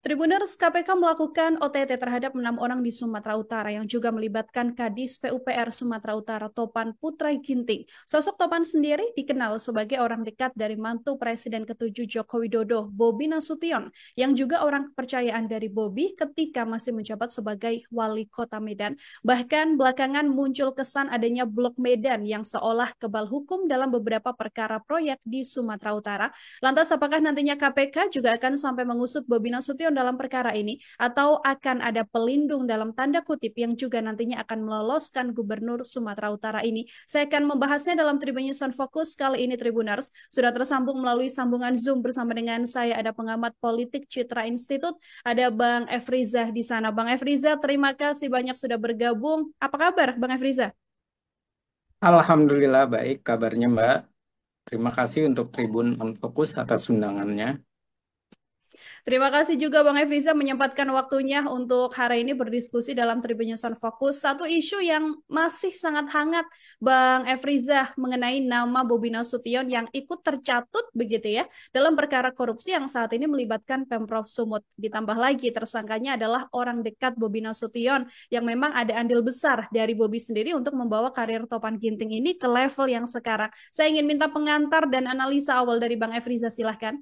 Tribuners KPK melakukan OTT terhadap 6 orang di Sumatera Utara yang juga melibatkan Kadis PUPR Sumatera Utara Topan Putra Ginting. Sosok Topan sendiri dikenal sebagai orang dekat dari mantu Presiden ke-7 Joko Widodo, Bobi Nasution, yang juga orang kepercayaan dari Bobi ketika masih menjabat sebagai wali kota Medan. Bahkan belakangan muncul kesan adanya blok Medan yang seolah kebal hukum dalam beberapa perkara proyek di Sumatera Utara. Lantas apakah nantinya KPK juga akan sampai mengusut Bobi Nasution dalam perkara ini atau akan ada pelindung dalam tanda kutip yang juga nantinya akan meloloskan Gubernur Sumatera Utara ini? Saya akan membahasnya dalam Tribun News on Focus kali ini Tribuners. Sudah tersambung melalui sambungan Zoom bersama dengan saya ada pengamat politik Citra Institute, ada Bang Efriza di sana. Bang Efriza, terima kasih banyak sudah bergabung. Apa kabar Bang Efriza? Alhamdulillah baik kabarnya Mbak. Terima kasih untuk Tribun On Fokus atas undangannya. Terima kasih juga Bang Efriza menyempatkan waktunya untuk hari ini berdiskusi dalam Tribun News on Focus. Satu isu yang masih sangat hangat Bang Efriza mengenai nama Bobi Nasution yang ikut tercatut begitu ya dalam perkara korupsi yang saat ini melibatkan Pemprov Sumut. Ditambah lagi tersangkanya adalah orang dekat Bobi Nasution yang memang ada andil besar dari Bobi sendiri untuk membawa karir Topan Ginting ini ke level yang sekarang. Saya ingin minta pengantar dan analisa awal dari Bang Efriza, silahkan.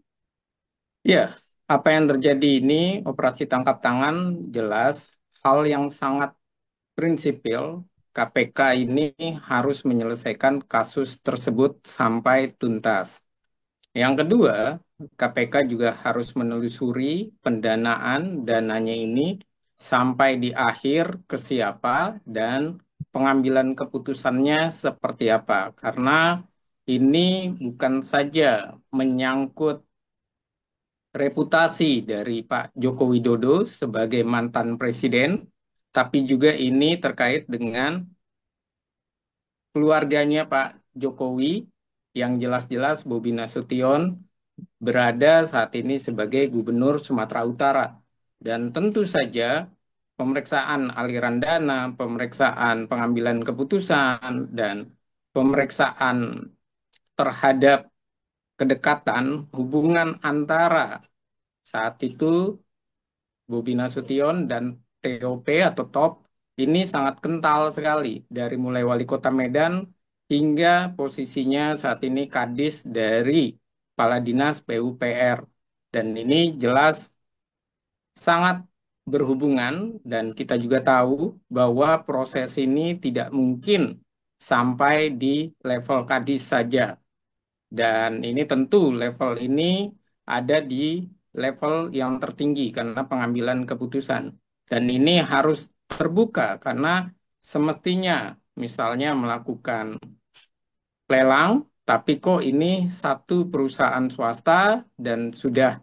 Ya, apa yang terjadi ini operasi tangkap tangan jelas hal yang sangat prinsipil. KPK ini harus menyelesaikan kasus tersebut sampai tuntas. Yang kedua, KPK juga harus menelusuri pendanaan dananya ini sampai di akhir ke siapa dan pengambilan keputusannya seperti apa. Karena ini bukan saja menyangkut reputasi dari Pak Joko Widodo sebagai mantan presiden, tapi juga ini terkait dengan keluarganya Pak Jokowi yang jelas-jelas Bobi Nasution berada saat ini sebagai Gubernur Sumatera Utara. Dan tentu saja pemeriksaan aliran dana, pemeriksaan pengambilan keputusan, dan pemeriksaan terhadap kedekatan hubungan antara saat itu Bobi Nasution dan TOP atau TOP ini sangat kental sekali dari mulai wali kota Medan hingga posisinya saat ini Kadis dari Kepala Dinas PUPR. Dan ini jelas sangat berhubungan dan kita juga tahu bahwa proses ini tidak mungkin sampai di level Kadis saja. Dan ini tentu level ini ada di level yang tertinggi karena pengambilan keputusan. Dan ini harus terbuka karena semestinya misalnya melakukan lelang, tapi kok ini satu perusahaan swasta dan sudah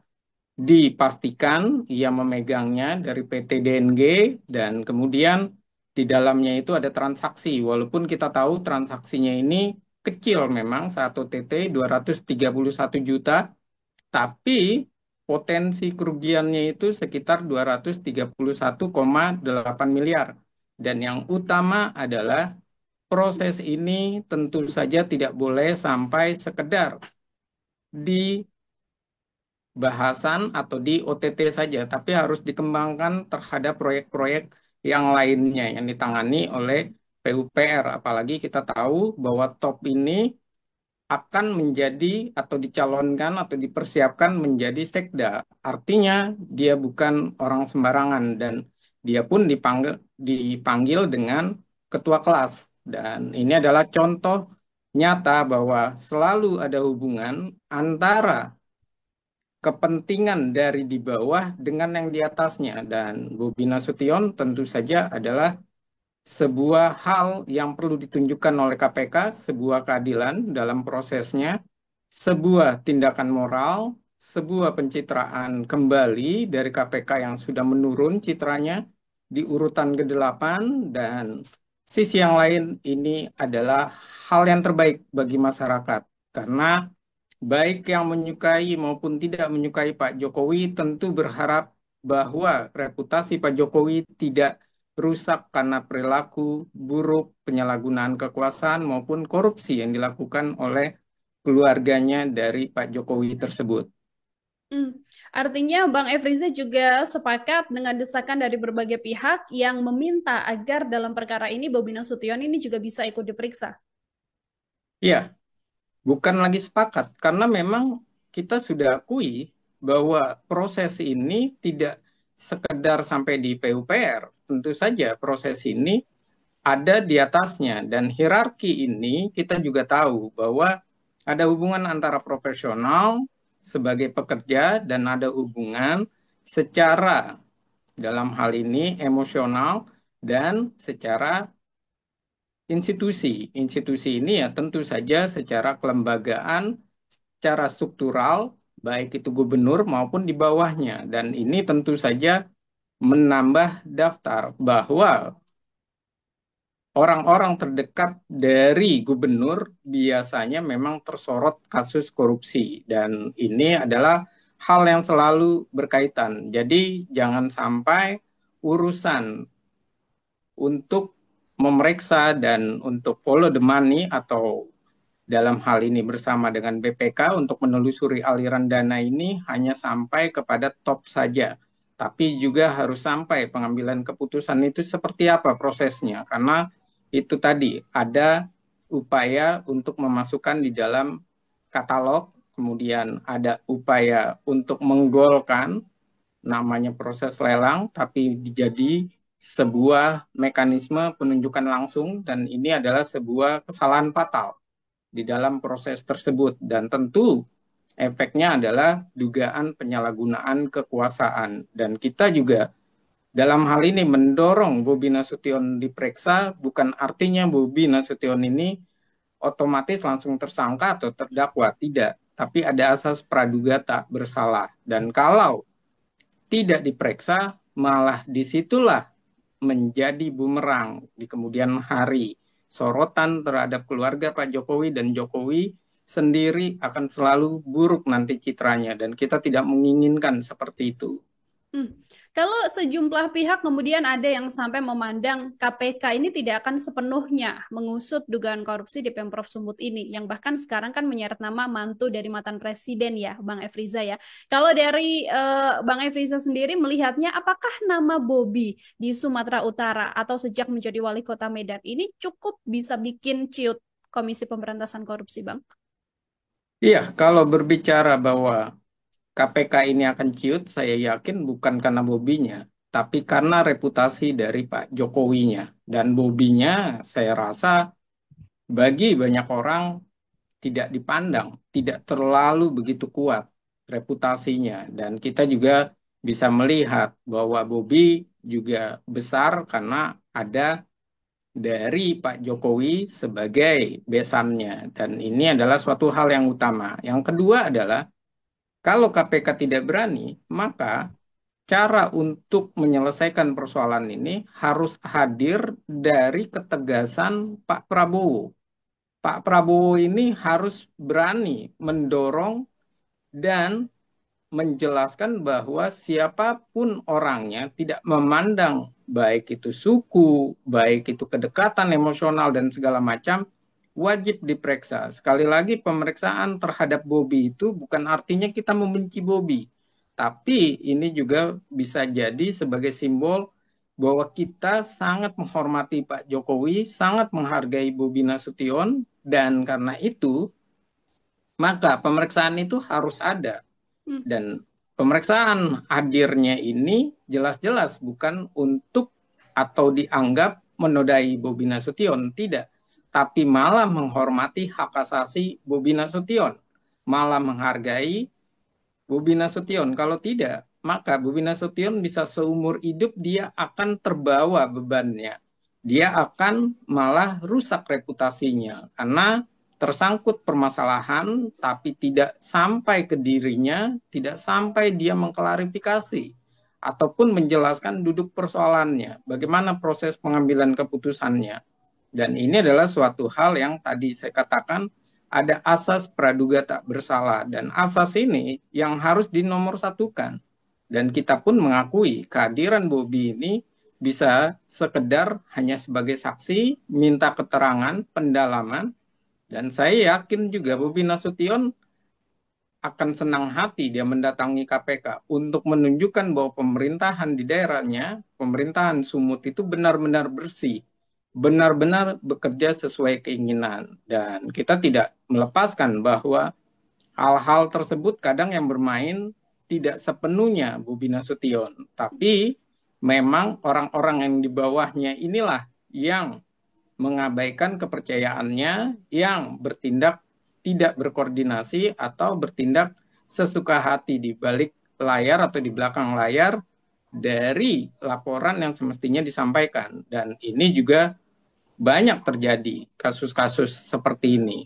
dipastikan ia memegangnya dari PT DNG dan kemudian di dalamnya itu ada transaksi. Walaupun kita tahu transaksinya ini kecil memang 1 OTT 231 juta, tapi potensi kerugiannya itu sekitar 231,8 miliar. Dan yang utama adalah proses ini tentu saja tidak boleh sampai sekedar di bahasan atau di OTT saja, tapi harus dikembangkan terhadap proyek-proyek yang lainnya yang ditangani oleh PUPR. Apalagi kita tahu bahwa TOP ini akan menjadi atau dicalonkan atau dipersiapkan menjadi sekda. Artinya dia bukan orang sembarangan dan dia pun dipanggil dengan ketua kelas. Dan ini adalah contoh nyata bahwa selalu ada hubungan antara kepentingan dari di bawah dengan yang di atasnya. Dan Bobi Nasution tentu saja adalah sebuah hal yang perlu ditunjukkan oleh KPK, sebuah keadilan dalam prosesnya, sebuah tindakan moral, sebuah pencitraan kembali dari KPK yang sudah menurun citranya di urutan ke-8 dan sisi yang lain ini adalah hal yang terbaik bagi masyarakat. Karena baik yang menyukai maupun tidak menyukai Pak Jokowi tentu berharap bahwa reputasi Pak Jokowi tidak rusak karena perilaku buruk, penyalahgunaan kekuasaan maupun korupsi yang dilakukan oleh keluarganya dari Pak Jokowi tersebut. Hmm. Artinya Bang Efriza juga sepakat dengan desakan dari berbagai pihak yang meminta agar dalam perkara ini Bobi Nasution ini juga bisa ikut diperiksa. Iya, bukan lagi sepakat, karena memang kita sudah akui bahwa proses ini tidak sekedar sampai di PUPR. Tentu saja proses ini ada di atasnya, dan hierarki ini kita juga tahu bahwa ada hubungan antara profesional sebagai pekerja dan ada hubungan secara dalam hal ini emosional dan secara institusi. Institusi ini ya tentu saja secara kelembagaan, secara struktural, baik itu gubernur maupun di bawahnya. Dan ini tentu saja menambah daftar bahwa orang-orang terdekat dari gubernur biasanya memang tersorot kasus korupsi. Dan ini adalah hal yang selalu berkaitan. Jadi jangan sampai urusan untuk memeriksa dan untuk follow the money atau dalam hal ini bersama dengan BPK untuk menelusuri aliran dana ini hanya sampai kepada top saja. Tapi juga harus sampai pengambilan keputusan itu seperti apa prosesnya. Karena itu tadi ada upaya untuk memasukkan di dalam katalog, kemudian ada upaya untuk menggolkan namanya proses lelang, tapi jadi sebuah mekanisme penunjukan langsung dan ini adalah sebuah kesalahan fatal di dalam proses tersebut dan tentu efeknya adalah dugaan penyalahgunaan kekuasaan dan kita juga dalam hal ini mendorong Bobi Nasution diperiksa bukan artinya Bobi Nasution ini otomatis langsung tersangka atau terdakwa, tidak, tapi ada asas praduga tak bersalah dan kalau tidak diperiksa malah disitulah menjadi bumerang di kemudian hari. Sorotan terhadap keluarga Pak Jokowi dan Jokowi sendiri akan selalu buruk nanti citranya dan kita tidak menginginkan seperti itu. Hmm. Kalau sejumlah pihak kemudian ada yang sampai memandang KPK ini tidak akan sepenuhnya mengusut dugaan korupsi di Pemprov Sumut ini, yang bahkan sekarang kan menyeret nama mantu dari mantan presiden ya, Bang Efriza ya. Kalau dari Bang Efriza sendiri melihatnya, apakah nama Bobi di Sumatera Utara atau sejak menjadi wali kota Medan ini cukup bisa bikin ciut Komisi Pemberantasan Korupsi, Bang? Iya, kalau berbicara bahwa KPK ini akan ciut, saya yakin bukan karena bobinya, tapi karena reputasi dari Pak Jokowinya. Dan bobinya saya rasa bagi banyak orang tidak dipandang, tidak terlalu begitu kuat reputasinya. Dan kita juga bisa melihat bahwa Bobi juga besar karena ada dari Pak Jokowi sebagai besannya. Dan ini adalah suatu hal yang utama. Yang kedua adalah kalau KPK tidak berani, maka cara untuk menyelesaikan persoalan ini harus hadir dari ketegasan Pak Prabowo. Pak Prabowo ini harus berani mendorong dan menjelaskan bahwa siapapun orangnya tidak memandang baik itu suku, baik itu kedekatan emosional dan segala macam, wajib diperiksa. Sekali lagi pemeriksaan terhadap Bobi itu bukan artinya kita membenci Bobi, tapi ini juga bisa jadi sebagai simbol bahwa kita sangat menghormati Pak Jokowi, sangat menghargai Bobi Nasution, dan karena itu maka pemeriksaan itu harus ada Hmm. dan pemeriksaan hadirnya ini jelas-jelas bukan untuk atau dianggap menodai Bobi Nasution, tidak. Tapi malah menghormati hak asasi Bobi Nasution, malah menghargai Bobi Nasution. Kalau tidak, maka Bobi Nasution bisa seumur hidup dia akan terbawa bebannya. Dia akan malah rusak reputasinya karena tersangkut permasalahan tapi tidak sampai ke dirinya, tidak sampai dia mengklarifikasi ataupun menjelaskan duduk persoalannya, bagaimana proses pengambilan keputusannya. Dan ini adalah suatu hal yang tadi saya katakan ada asas praduga tak bersalah dan asas ini yang harus dinomorsatukan. Dan kita pun mengakui kehadiran Bobi ini bisa sekedar hanya sebagai saksi, minta keterangan, pendalaman, dan saya yakin juga Bobi Nasution akan senang hati dia mendatangi KPK untuk menunjukkan bahwa pemerintahan di daerahnya, pemerintahan Sumut itu benar-benar bersih, benar-benar bekerja sesuai keinginan. Dan kita tidak melepaskan bahwa hal-hal tersebut kadang yang bermain tidak sepenuhnya Bobi Nasution, tapi memang orang-orang yang di bawahnya inilah yang mengabaikan kepercayaannya, yang bertindak tidak berkoordinasi atau bertindak sesuka hati di balik layar atau di belakang layar dari laporan yang semestinya disampaikan. Dan ini juga banyak terjadi kasus-kasus seperti ini.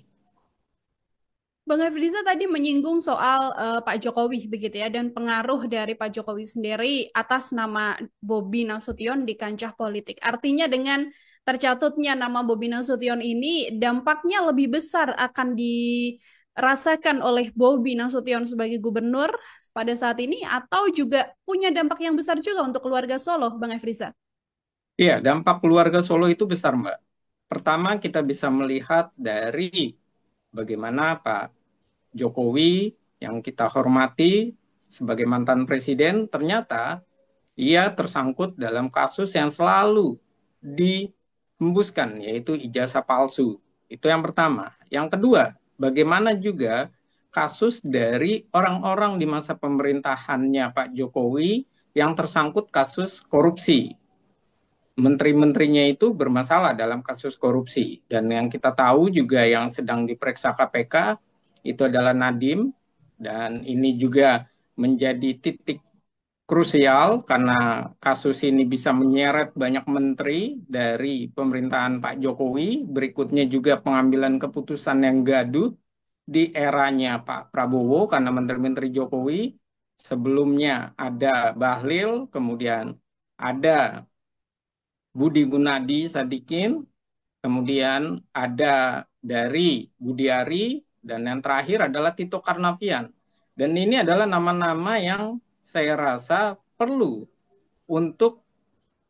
Bang Efriza tadi menyinggung soal Pak Jokowi begitu ya dan pengaruh dari Pak Jokowi sendiri atas nama Bobi Nasution di kancah politik. Artinya dengan tercatutnya nama Bobi Nasution ini dampaknya lebih besar akan dirasakan oleh Bobi Nasution sebagai gubernur pada saat ini atau juga punya dampak yang besar juga untuk keluarga Solo, Bang Efriza. Iya, dampak keluarga Solo itu besar, Mbak. Pertama, kita bisa melihat dari bagaimana Pak Jokowi yang kita hormati sebagai mantan presiden, ternyata ia tersangkut dalam kasus yang selalu dihembuskan, yaitu ijazah palsu. Itu yang pertama. Yang kedua, bagaimana juga kasus dari orang-orang di masa pemerintahannya Pak Jokowi yang tersangkut kasus korupsi. Menteri-menterinya itu bermasalah dalam kasus korupsi. Dan yang kita tahu juga yang sedang diperiksa KPK itu adalah Nadiem. Dan ini juga menjadi titik krusial karena kasus ini bisa menyeret banyak menteri dari pemerintahan Pak Jokowi. Berikutnya juga pengambilan keputusan yang gaduh di eranya Pak Prabowo karena menteri-menteri Jokowi. Sebelumnya ada Bahlil, kemudian ada Budi Gunadi Sadikin, kemudian ada dari Budiari, dan yang terakhir adalah Tito Karnavian. Dan ini adalah nama-nama yang saya rasa perlu untuk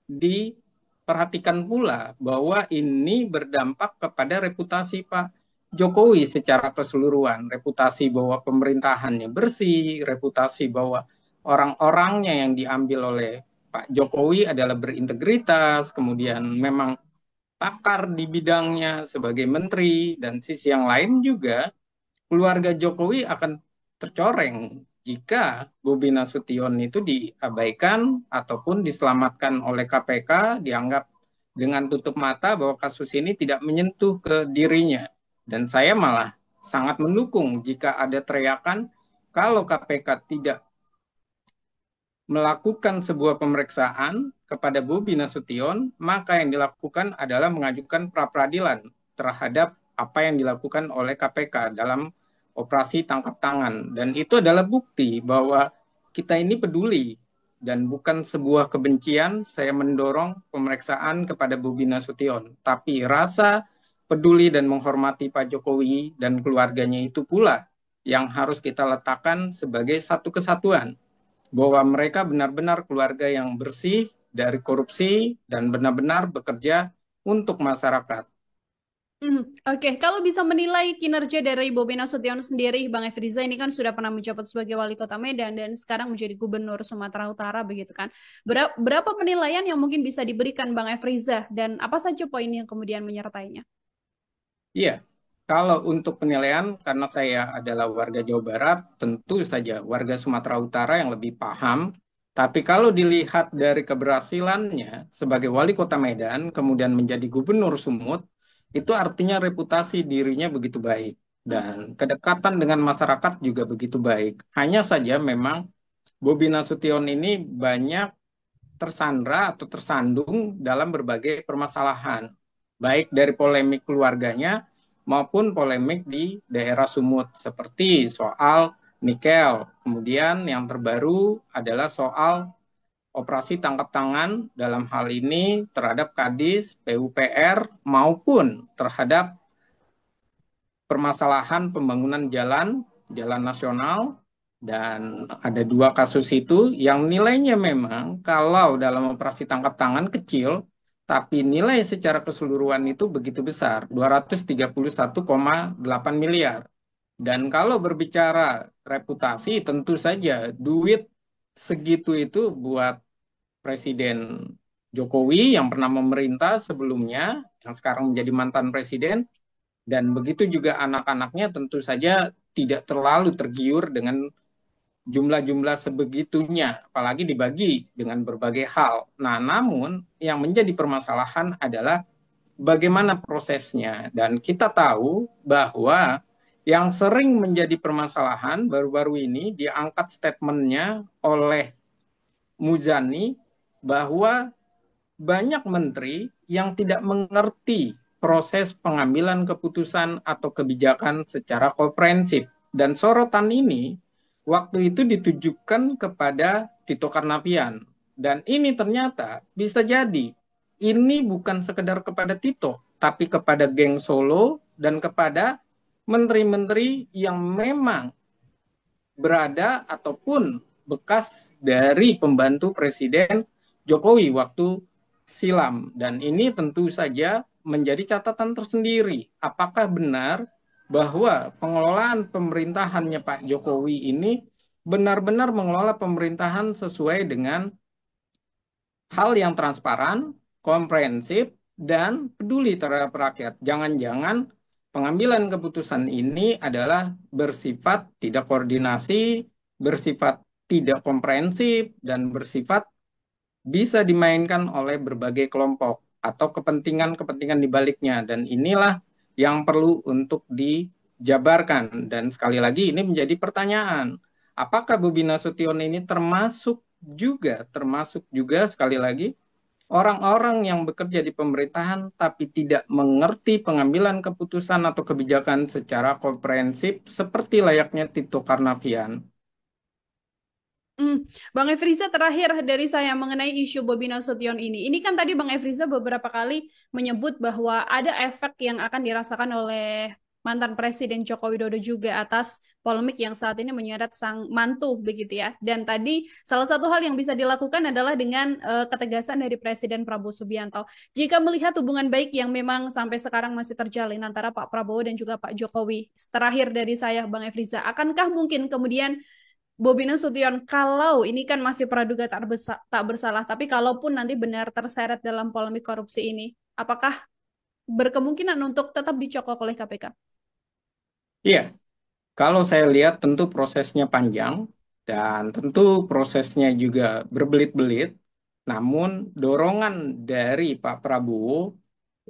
diperhatikan pula bahwa ini berdampak kepada reputasi Pak Jokowi secara keseluruhan. Reputasi bahwa pemerintahannya bersih, reputasi bahwa orang-orangnya yang diambil oleh Pak Jokowi adalah berintegritas, kemudian memang pakar di bidangnya sebagai menteri, dan sisi yang lain juga keluarga Jokowi akan tercoreng jika Bobi Nasution itu diabaikan ataupun diselamatkan oleh KPK, dianggap dengan tutup mata bahwa kasus ini tidak menyentuh ke dirinya. Dan saya malah sangat mendukung jika ada teriakan kalau KPK tidak melakukan sebuah pemeriksaan kepada Bobi Nasution, maka yang dilakukan adalah mengajukan pra-peradilan terhadap apa yang dilakukan oleh KPK dalam operasi tangkap tangan. Dan itu adalah bukti bahwa kita ini peduli dan bukan sebuah kebencian saya mendorong pemeriksaan kepada Bobi Nasution. Tapi rasa peduli dan menghormati Pak Jokowi dan keluarganya itu pula yang harus kita letakkan sebagai satu kesatuan, bahwa mereka benar-benar keluarga yang bersih dari korupsi dan benar-benar bekerja untuk masyarakat. Oke, kalau bisa menilai kinerja dari Bobi Nasution sendiri, Bang Efriza ini kan sudah pernah menjabat sebagai wali kota Medan dan sekarang menjadi gubernur Sumatera Utara begitu kan. Berapa penilaian yang mungkin bisa diberikan Bang Efriza dan apa saja poin yang kemudian menyertainya? Iya, kalau untuk penilaian, karena saya adalah warga Jawa Barat, tentu saja warga Sumatera Utara yang lebih paham. Tapi kalau dilihat dari keberhasilannya sebagai wali kota Medan, kemudian menjadi gubernur Sumut, itu artinya reputasi dirinya begitu baik. Dan kedekatan dengan masyarakat juga begitu baik. Hanya saja memang Bobi Nasution ini banyak tersandra atau tersandung dalam berbagai permasalahan, baik dari polemik keluarganya maupun polemik di daerah Sumut, seperti soal nikel. Kemudian yang terbaru adalah soal operasi tangkap tangan dalam hal ini terhadap Kadis, PUPR, maupun terhadap permasalahan pembangunan jalan, jalan nasional, dan ada dua kasus itu yang nilainya memang kalau dalam operasi tangkap tangan kecil, tapi nilai secara keseluruhan itu begitu besar, 231,8 miliar. Dan kalau berbicara reputasi, tentu saja duit segitu itu buat Presiden Jokowi yang pernah memerintah sebelumnya, yang sekarang menjadi mantan presiden, dan begitu juga anak-anaknya tentu saja tidak terlalu tergiur dengan jumlah-jumlah sebegitunya, apalagi dibagi dengan berbagai hal. Nah, namun yang menjadi permasalahan adalah bagaimana prosesnya. Dan kita tahu bahwa yang sering menjadi permasalahan baru-baru ini diangkat statementnya oleh Muzani bahwa banyak menteri yang tidak mengerti proses pengambilan keputusan atau kebijakan secara komprehensif. Dan sorotan ini waktu itu ditujukan kepada Tito Karnavian. Dan ini ternyata bisa jadi ini bukan sekedar kepada Tito, tapi kepada geng Solo dan kepada menteri-menteri yang memang berada ataupun bekas dari pembantu Presiden Jokowi waktu silam. Dan ini tentu saja menjadi catatan tersendiri. Apakah benar bahwa pengelolaan pemerintahannya Pak Jokowi ini benar-benar mengelola pemerintahan sesuai dengan hal yang transparan, komprehensif, dan peduli terhadap rakyat. Jangan-jangan pengambilan keputusan ini adalah bersifat tidak koordinasi, bersifat tidak komprehensif, dan bersifat bisa dimainkan oleh berbagai kelompok atau kepentingan-kepentingan di baliknya. Dan inilah yang perlu untuk dijabarkan. Dan sekali lagi ini menjadi pertanyaan. Apakah Bobi Nasution ini termasuk juga sekali lagi orang-orang yang bekerja di pemerintahan tapi tidak mengerti pengambilan keputusan atau kebijakan secara komprehensif seperti layaknya Tito Karnavian. Bang Efriza, terakhir dari saya mengenai isu Bobi Nasution ini. Ini kan tadi Bang Efriza beberapa kali menyebut bahwa ada efek yang akan dirasakan oleh mantan Presiden Joko Widodo juga atas polemik yang saat ini menyeret sang mantu begitu ya. Dan tadi salah satu hal yang bisa dilakukan adalah dengan ketegasan dari Presiden Prabowo Subianto. Jika melihat hubungan baik yang memang sampai sekarang masih terjalin antara Pak Prabowo dan juga Pak Jokowi. Terakhir dari saya Bang Efriza, akankah mungkin kemudian Bobi Nasution, kalau ini kan masih praduga tak bersalah, tapi kalaupun nanti benar terseret dalam polemik korupsi ini, apakah berkemungkinan untuk tetap dicokok oleh KPK? Iya, kalau saya lihat tentu prosesnya panjang dan tentu prosesnya juga berbelit-belit, namun dorongan dari Pak Prabowo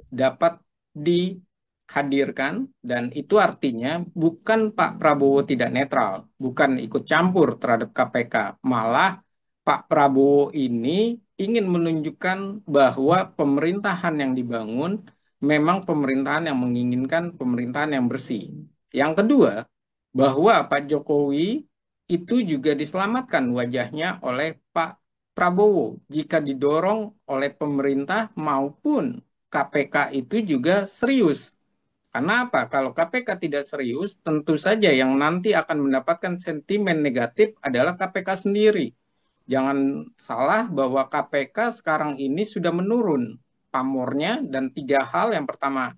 dapat dihadirkan dan itu artinya bukan Pak Prabowo tidak netral, bukan ikut campur terhadap KPK, malah Pak Prabowo ini ingin menunjukkan bahwa pemerintahan yang dibangun memang pemerintahan yang menginginkan pemerintahan yang bersih. Yang kedua, bahwa Pak Jokowi itu juga diselamatkan wajahnya oleh Pak Prabowo jika didorong oleh pemerintah maupun KPK itu juga serius. Karena apa? Kalau KPK tidak serius, tentu saja yang nanti akan mendapatkan sentimen negatif adalah KPK sendiri. Jangan salah bahwa KPK sekarang ini sudah menurun pamornya dan tiga hal. Yang pertama,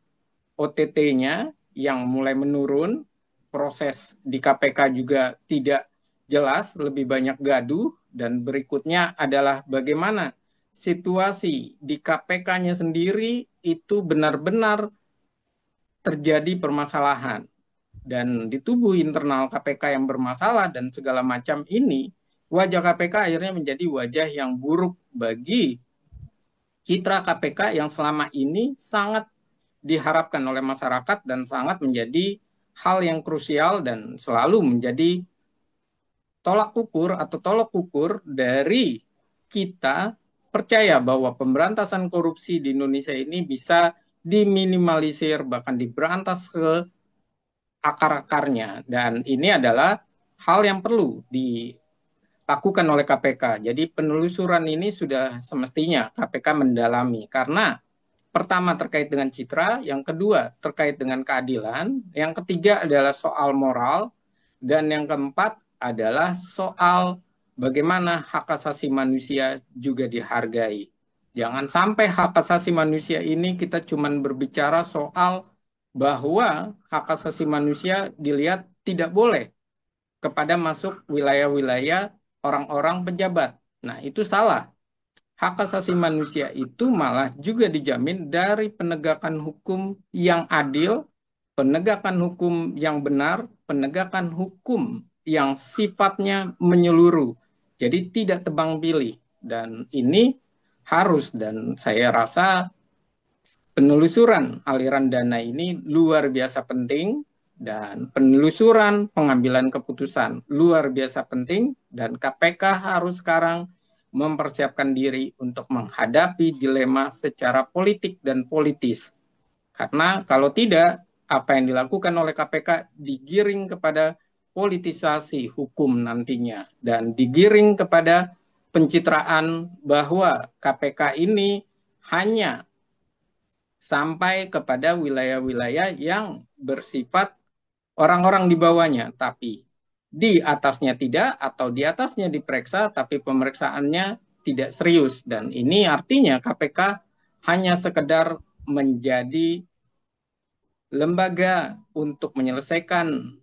OTT-nya yang mulai menurun, proses di KPK juga tidak jelas, lebih banyak gaduh, dan berikutnya adalah bagaimana situasi di KPK-nya sendiri itu benar-benar terjadi permasalahan. Dan di tubuh internal KPK yang bermasalah dan segala macam ini, wajah KPK akhirnya menjadi wajah yang buruk bagi citra KPK yang selama ini sangat diharapkan oleh masyarakat dan sangat menjadi hal yang krusial dan selalu menjadi tolak ukur atau tolok ukur dari kita percaya bahwa pemberantasan korupsi di Indonesia ini bisa diminimalisir bahkan diberantas ke akar-akarnya dan ini adalah hal yang perlu dilakukan oleh KPK. Jadi penelusuran ini sudah semestinya KPK mendalami karena pertama terkait dengan citra, yang kedua terkait dengan keadilan, yang ketiga adalah soal moral, dan yang keempat adalah soal bagaimana hak asasi manusia juga dihargai. Jangan sampai hak asasi manusia ini kita cuma berbicara soal bahwa hak asasi manusia dilihat tidak boleh kepada masuk wilayah-wilayah orang-orang pejabat. Nah, itu salah. Hak asasi manusia itu malah juga dijamin dari penegakan hukum yang adil, penegakan hukum yang benar, penegakan hukum yang sifatnya menyeluruh. Jadi tidak tebang pilih. Dan ini harus, dan saya rasa penelusuran aliran dana ini luar biasa penting, dan penelusuran pengambilan keputusan luar biasa penting, dan KPK harus sekarang mempersiapkan diri untuk menghadapi dilema secara politik dan politis. Karena kalau tidak, apa yang dilakukan oleh KPK digiring kepada politisasi hukum nantinya, dan digiring kepada pencitraan bahwa KPK ini hanya sampai kepada wilayah-wilayah yang bersifat orang-orang di bawahnya, tapi di atasnya tidak, atau di atasnya diperiksa, tapi pemeriksaannya tidak serius. Dan ini artinya KPK hanya sekedar menjadi lembaga untuk menyelesaikan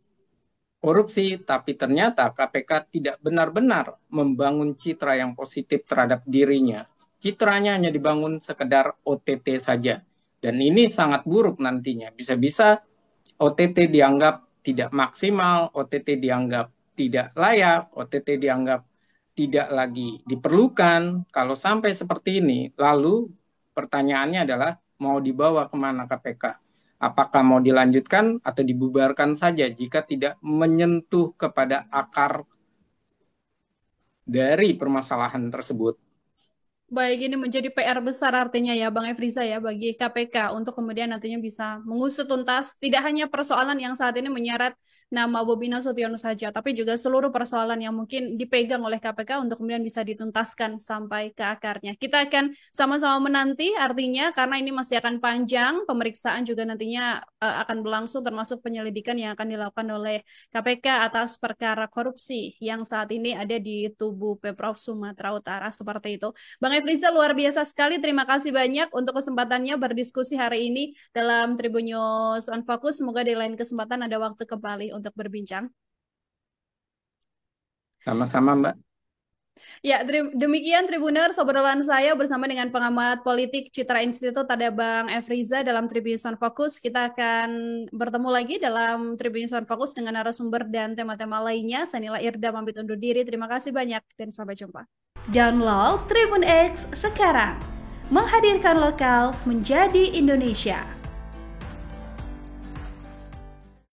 korupsi, tapi ternyata KPK tidak benar-benar membangun citra yang positif terhadap dirinya. Citranya hanya dibangun sekedar OTT saja. Dan ini sangat buruk nantinya. Bisa-bisa OTT dianggap tidak maksimal, OTT dianggap tidak layak, OTT dianggap tidak lagi diperlukan. Kalau sampai seperti ini, lalu pertanyaannya adalah mau dibawa kemana KPK? Apakah mau dilanjutkan atau dibubarkan saja jika tidak menyentuh kepada akar dari permasalahan tersebut? Baik, ini menjadi PR besar artinya ya Bang Efriza ya bagi KPK untuk kemudian nantinya bisa mengusut tuntas tidak hanya persoalan yang saat ini menyeret nama Bobi Nasution saja, tapi juga seluruh persoalan yang mungkin dipegang oleh KPK untuk kemudian bisa dituntaskan sampai ke akarnya. Kita akan sama-sama menanti artinya karena ini masih akan panjang, pemeriksaan juga nantinya akan berlangsung termasuk penyelidikan yang akan dilakukan oleh KPK atas perkara korupsi yang saat ini ada di tubuh Pemprov Sumatera Utara seperti itu. Bang Efriza luar biasa sekali. Terima kasih banyak untuk kesempatannya berdiskusi hari ini dalam Tribun News on Focus. Semoga di lain kesempatan ada waktu kembali untuk berbincang. Sama-sama, Mbak. Ya, demikian Tribuners obrolan saya bersama dengan pengamat politik Citra Institut ada Bang Efriza dalam Tribun News on Focus. Kita akan bertemu lagi dalam Tribun News on Focus dengan narasumber dan tema-tema lainnya. Saya Nila Irda pamit undur diri. Terima kasih banyak dan sampai jumpa. Download Tribun X sekarang. Menghadirkan lokal menjadi Indonesia.